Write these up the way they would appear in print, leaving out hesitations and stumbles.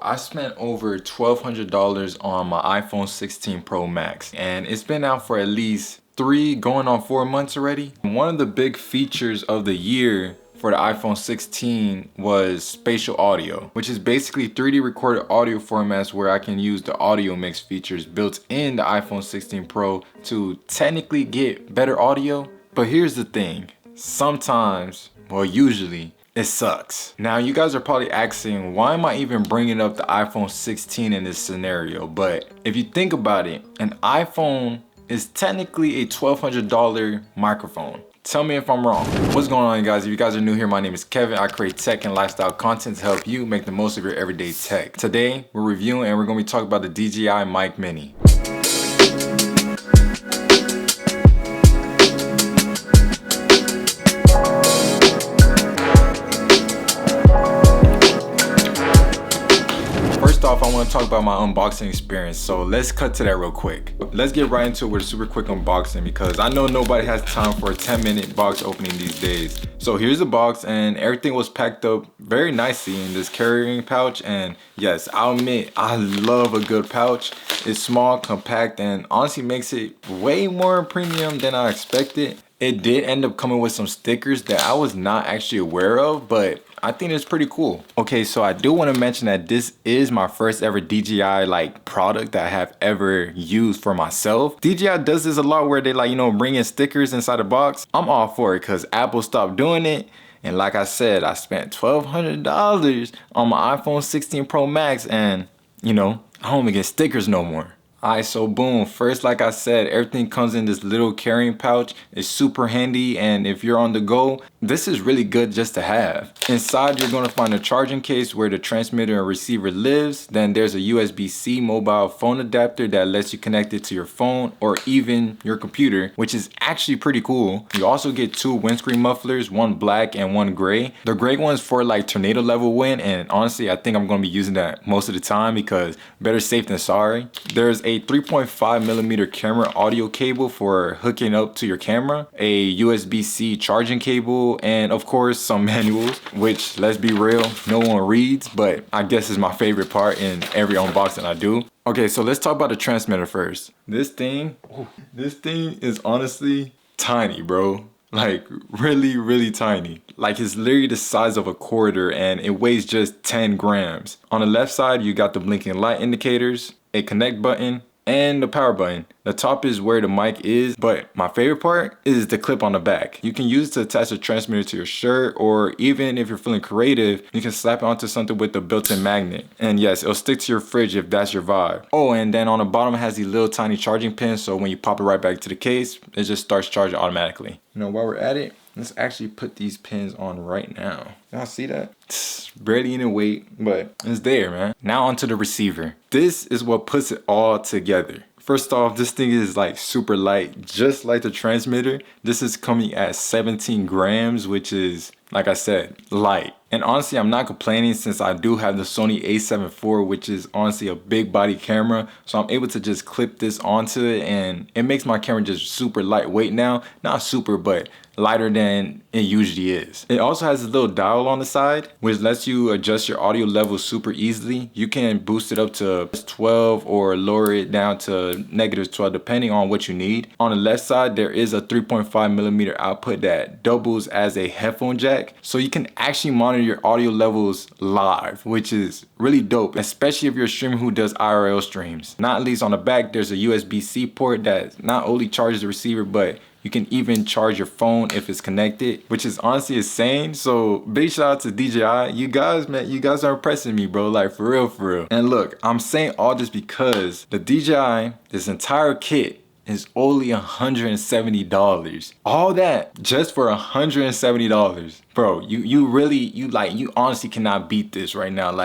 I spent over $1,200 on my iPhone 16 Pro Max, and it's been out for at least 3 going on 4 months already. One of the big features of the year for the iPhone 16 was spatial audio, which is basically 3D recorded audio formats where I can use the audio mix features built in the iPhone 16 Pro to technically get better audio. But here's the thing, sometimes, well usually, it sucks. Now you guys are probably asking, why am I even bringing up the iPhone 16 in this scenario? But if you think about it, an iPhone is technically a $1,200 microphone. Tell me if I'm wrong. What's going on, guys? If you guys are new here, my name is Kevin. I create tech and lifestyle content to help you make the most of your everyday tech. Today, we're reviewing and we're gonna be talking about the DJI Mic Mini. Off, I want to talk about my unboxing experience, so let's cut to that real quick. Let's get right into it with a super quick unboxing because I know nobody has time for a 10-minute box opening these days. So here's the box, and everything was packed up very nicely in this carrying pouch. And yes, I'll admit, I love a good pouch. It's small, compact, and honestly makes it way more premium than I expected. It did end up coming with some stickers that I was not actually aware of, but I think it's pretty cool. Okay, so I do want to mention that this is my first ever DJI product that I have ever used for myself. DJI does this a lot where they bring in stickers inside the box. I'm all for it because Apple stopped doing it. And like I said, I spent $1,200 on my iPhone 16 Pro Max, and I don't even get stickers no more. Alright, so boom, first, like I said, everything comes in this little carrying pouch. It's super handy, and if you're on the go, this is really good just to have. Inside, you're going to find a charging case where the transmitter and receiver lives. Then there's a USB-C mobile phone adapter that lets you connect it to your phone or even your computer, which is actually pretty cool. You also get 2 windscreen mufflers, one black and one gray. The gray one's for tornado level wind, and honestly, I think I'm going to be using that most of the time because better safe than sorry. There's a 3.5mm camera audio cable for hooking up to your camera, a USB-C charging cable, and of course some manuals, which, let's be real, no one reads, but I guess is my favorite part in every unboxing I do. Okay, so let's talk about the transmitter first. This thing is honestly tiny, bro. Really tiny. It's literally the size of a quarter, and it weighs just 10 grams. On the left side, you got the blinking light indicators, a connect button, and the power button. The top is where the mic is, but my favorite part is the clip on the back. You can use it to attach the transmitter to your shirt, or even if you're feeling creative, you can slap it onto something with the built-in magnet. And yes, it'll stick to your fridge if that's your vibe. Oh, and then on the bottom it has these little tiny charging pins, so when you pop it right back to the case, it just starts charging automatically. While we're at it, let's actually put these pins on right now. Y'all see that? It's barely any weight, but it's there, man. Now onto the receiver. This is what puts it all together. First off, this thing is super light, just like the transmitter. This is coming at 17 grams, which is, like I said, light. And honestly, I'm not complaining since I do have the Sony a7 IV, which is honestly a big body camera. So I'm able to just clip this onto it, and it makes my camera just super lightweight now. Not super, but lighter than it usually is. It also has a little dial on the side, which lets you adjust your audio level super easily. You can boost it up to 12 or lower it down to -12 depending on what you need. On the left side, there is a 3.5mm output that doubles as a headphone jack, so you can actually monitor your audio levels live, which is really dope, especially if you're a streamer who does IRL streams. Not least on the back, there's a USB-C port that not only charges the receiver, but you can even charge your phone if it's connected, which is honestly insane. So big shout out to DJI. You guys, man, you guys are impressing me, bro. For real. And look, I'm saying all this because the DJI, this entire kit is only $170. All that just for $170. Bro, you honestly cannot beat this right now.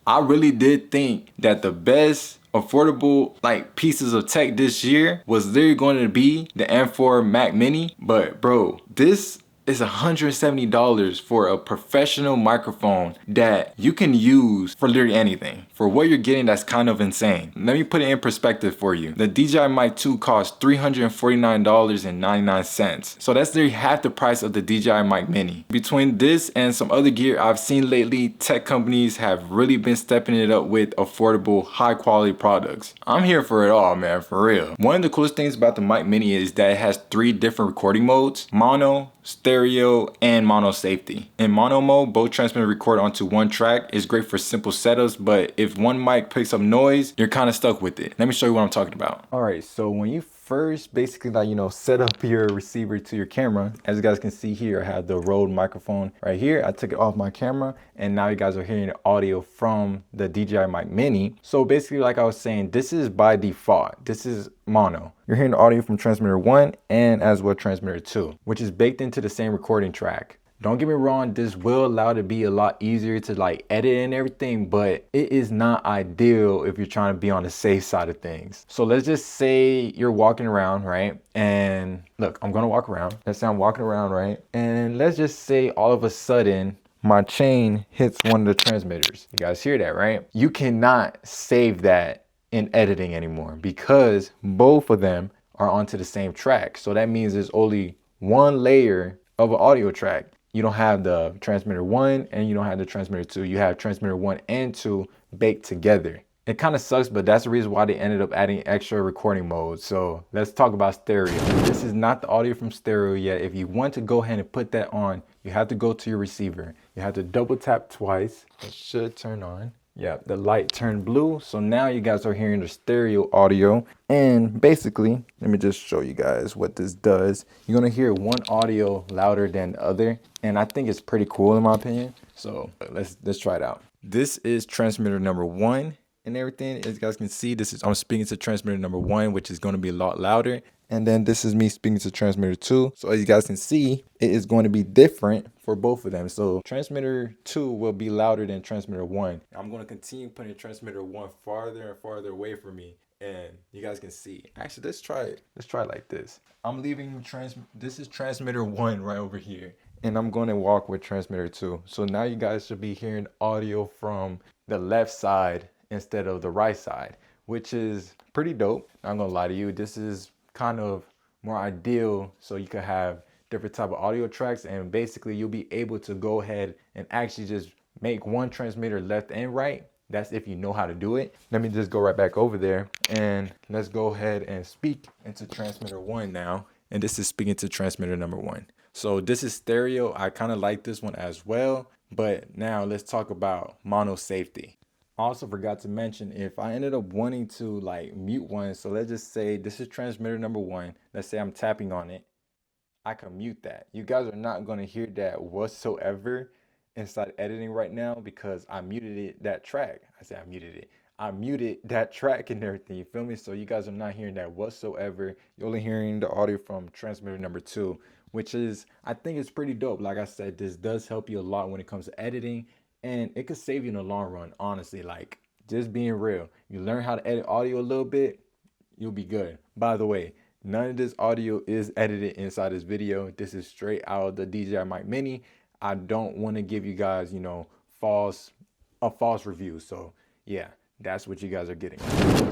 I really did think that the best affordable pieces of tech this year was literally going to be the M4 Mac Mini, but bro, this is $170 for a professional microphone that you can use for literally anything. For what you're getting, that's kind of insane. Let me put it in perspective for you. The DJI Mic 2 costs $349.99. So that's nearly half the price of the DJI Mic Mini. Between this and some other gear I've seen lately, tech companies have really been stepping it up with affordable, high quality products. I'm here for it all, man, for real. One of the coolest things about the Mic Mini is that it has 3 different recording modes: mono, stereo, and mono safety. In mono mode, both transmitters record onto one track. It's great for simple setups, but if one mic picks up noise, you're kind of stuck with it. Let me show you what I'm talking about. All right, so when you first basically set up your receiver to your camera, as you guys can see here, I have the Rode microphone right here. I took it off my camera, and now you guys are hearing the audio from the DJI Mic Mini. So basically, like I was saying, this is by default. This is mono. You're hearing the audio from transmitter 1 and as well transmitter 2, which is baked into the same recording track. Don't get me wrong, this will allow it to be a lot easier to edit and everything, but it is not ideal if you're trying to be on the safe side of things. So let's just say you're walking around, right? And look, I'm gonna walk around. Let's say I'm walking around, right? And let's just say all of a sudden my chain hits one of the transmitters. You guys hear that, right? You cannot save that in editing anymore because both of them are onto the same track. So that means there's only one layer of an audio track. You don't have the transmitter 1 and you don't have the transmitter 2. You have transmitter 1 and 2 baked together. It kind of sucks, but that's the reason why they ended up adding extra recording modes. So let's talk about stereo. This is not the audio from stereo yet. If you want to go ahead and put that on, you have to go to your receiver. You have to double tap twice. It should turn on. Yeah, the light turned blue. So now you guys are hearing the stereo audio. And basically, let me just show you guys what this does. You're gonna hear one audio louder than the other. And I think it's pretty cool in my opinion. So let's try it out. This is transmitter number 1 and everything. As you guys can see, I'm speaking to transmitter number 1, which is gonna be a lot louder. And then this is me speaking to transmitter 2. So as you guys can see, it is going to be different for both of them. So transmitter 2 will be louder than transmitter 1. I'm going to continue putting transmitter 1 farther and farther away from me. And you guys can see. Actually, let's try it. Let's try it like this. I'm leaving this is transmitter 1 right over here. And I'm going to walk with transmitter 2. So now you guys should be hearing audio from the left side instead of the right side, which is pretty dope. I'm going to lie to you. This is kind of more ideal so you could have different type of audio tracks, and basically you'll be able to go ahead and actually just make one transmitter left and right. That's if you know how to do it. Let me just go right back over there and let's go ahead and speak into transmitter 1 now. And this is speaking to transmitter number 1. So this is stereo. I kind of like this one as well, but now let's talk about mono safety. I also forgot to mention, if I ended up wanting to mute one, so let's just say this is transmitter number 1. Let's say I'm tapping on it. I can mute that. You guys are not going to hear that whatsoever inside editing right now because I muted that track. I muted that track and everything, you feel me? So you guys are not hearing that whatsoever. You're only hearing the audio from transmitter number 2, which is, I think it's pretty dope. Like I said, this does help you a lot when it comes to editing. And it could save you in the long run, honestly. Just being real. You learn how to edit audio a little bit, you'll be good. By the way, none of this audio is edited inside this video. This is straight out of the DJI Mic Mini. I don't want to give you guys, a false review. So yeah, that's what you guys are getting.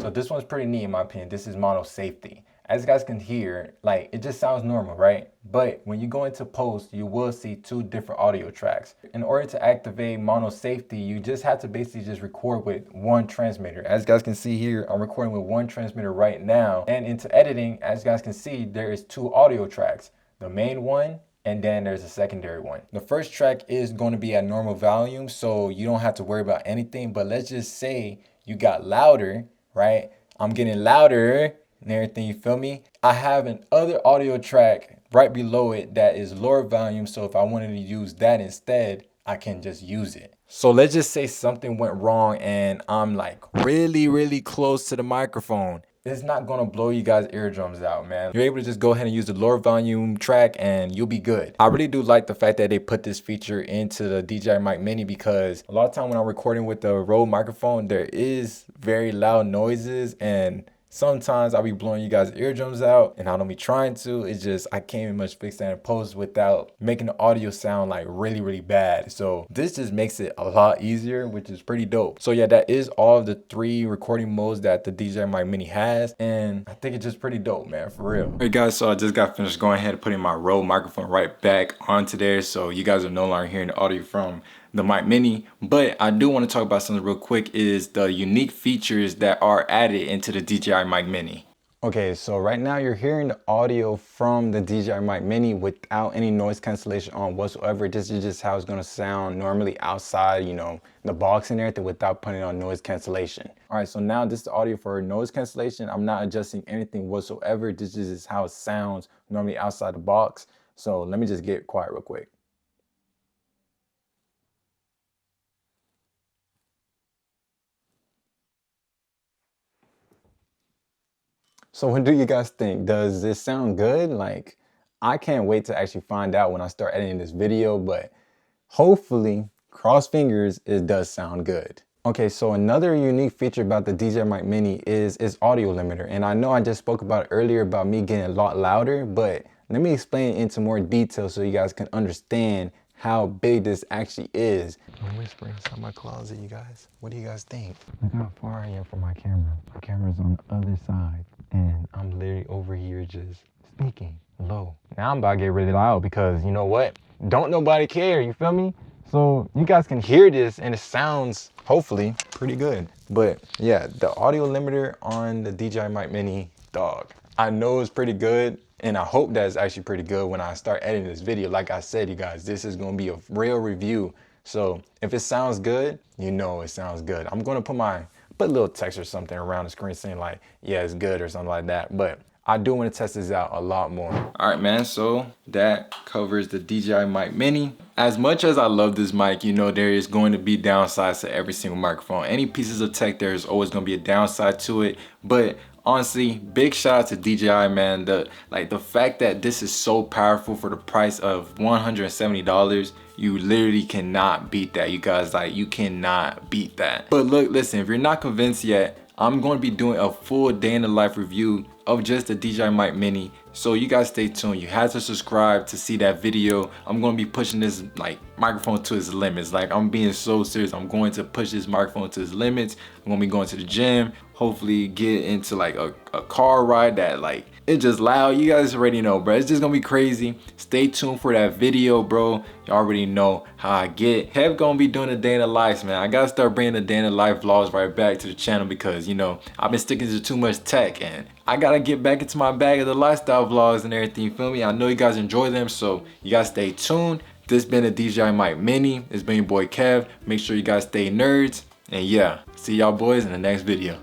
So this one's pretty neat in my opinion. This is mono safety. As you guys can hear, it just sounds normal, right? But when you go into post, you will see 2 different audio tracks. In order to activate mono safety, you just have to basically just record with one transmitter. As you guys can see here, I'm recording with one transmitter right now. And into editing, as you guys can see, there is 2 audio tracks. The main one, and then there's a secondary one. The first track is going to be at normal volume, so you don't have to worry about anything. But let's just say you got louder, right? I'm getting louder and everything, you feel me? I have an other audio track right below it that is lower volume, so if I wanted to use that instead, I can just use it. So let's just say something went wrong and I'm really close to the microphone. It's not gonna blow you guys' eardrums out, man. You're able to just go ahead and use the lower volume track and you'll be good. I really do like the fact that they put this feature into the DJI Mic Mini because a lot of time when I'm recording with the Rode microphone, there is very loud noises, and Sometimes I'll be blowing you guys' eardrums out and I don't be trying to. It's just I can't even much fix that in post without making the audio sound like really bad. So this just makes it a lot easier, which is pretty dope. So yeah, that is all of the 3 recording modes that the DJI Mic Mini has, and I think it's just pretty dope, man, for real. All right guys, so I just got finished going ahead and putting my Rode microphone right back onto there, so you guys are no longer hearing the audio from the Mic Mini. But I do want to talk about something real quick, is the unique features that are added into the DJI Mic Mini. Okay, so right now you're hearing the audio from the DJI Mic Mini without any noise cancellation on whatsoever. This is just how it's gonna sound normally outside, you know, the box and everything, without putting on noise cancellation. All right, so now this is the audio for noise cancellation. I'm not adjusting anything whatsoever. This is just how it sounds normally outside the box. So let me just get quiet real quick. So what do you guys think? Does this sound good? Like, I can't wait to actually find out when I start editing this video, but hopefully, cross fingers, it does sound good. Okay, so another unique feature about the DJI Mic Mini is its audio limiter. And I know I just spoke about it earlier about me getting a lot louder, but let me explain it into more detail so you guys can understand how big this actually is. I'm whispering inside my closet, you guys. What do you guys think? Look how far I am from my camera. My camera's on the other side, and I'm literally over here just speaking low. Now I'm about to get really loud because you know what? Don't nobody care, you feel me? So you guys can hear this and it sounds, hopefully, pretty good. But yeah, the audio limiter on the DJI Mic Mini, dog, I know it's pretty good. And I hope that's actually pretty good when I start editing this video. Like I said, you guys, this is gonna be a real review. So if it sounds good, you know it sounds good. I'm gonna put a little text or something around the screen saying like, yeah, it's good or something like that. But I do want to test this out a lot more. All right, man, so that covers the DJI Mic Mini. As much as I love this mic, you know, there is going to be downsides to every single microphone. Any pieces of tech, there's always going to be a downside to it. But honestly, big shout out to DJI, man. The fact that this is so powerful for the price of $170, you literally cannot beat that, you guys. Like, you cannot beat that. But look, listen, if you're not convinced yet, I'm going to be doing a full day in the life review of just the DJI Mic Mini. So you guys stay tuned. You have to subscribe to see that video. I'm going to be pushing this like microphone to its limits. Like, I'm being so serious. I'm going to push this microphone to its limits. I'm going to be going to the gym. Hopefully get into like a car ride that like it's just loud. You guys already know, bro. It's just gonna be crazy. Stay tuned for that video, bro. You already know how I get. Kev gonna be doing a day in the life, man. I gotta start bringing the day in the life vlogs right back to the channel because, you know, I've been sticking to too much tech and I gotta get back into my bag of the lifestyle vlogs and everything, you feel me? I know you guys enjoy them, so you guys stay tuned. This been a DJI Mic Mini. It's been your boy Kev. Make sure you guys stay nerds. And yeah, see y'all boys in the next video.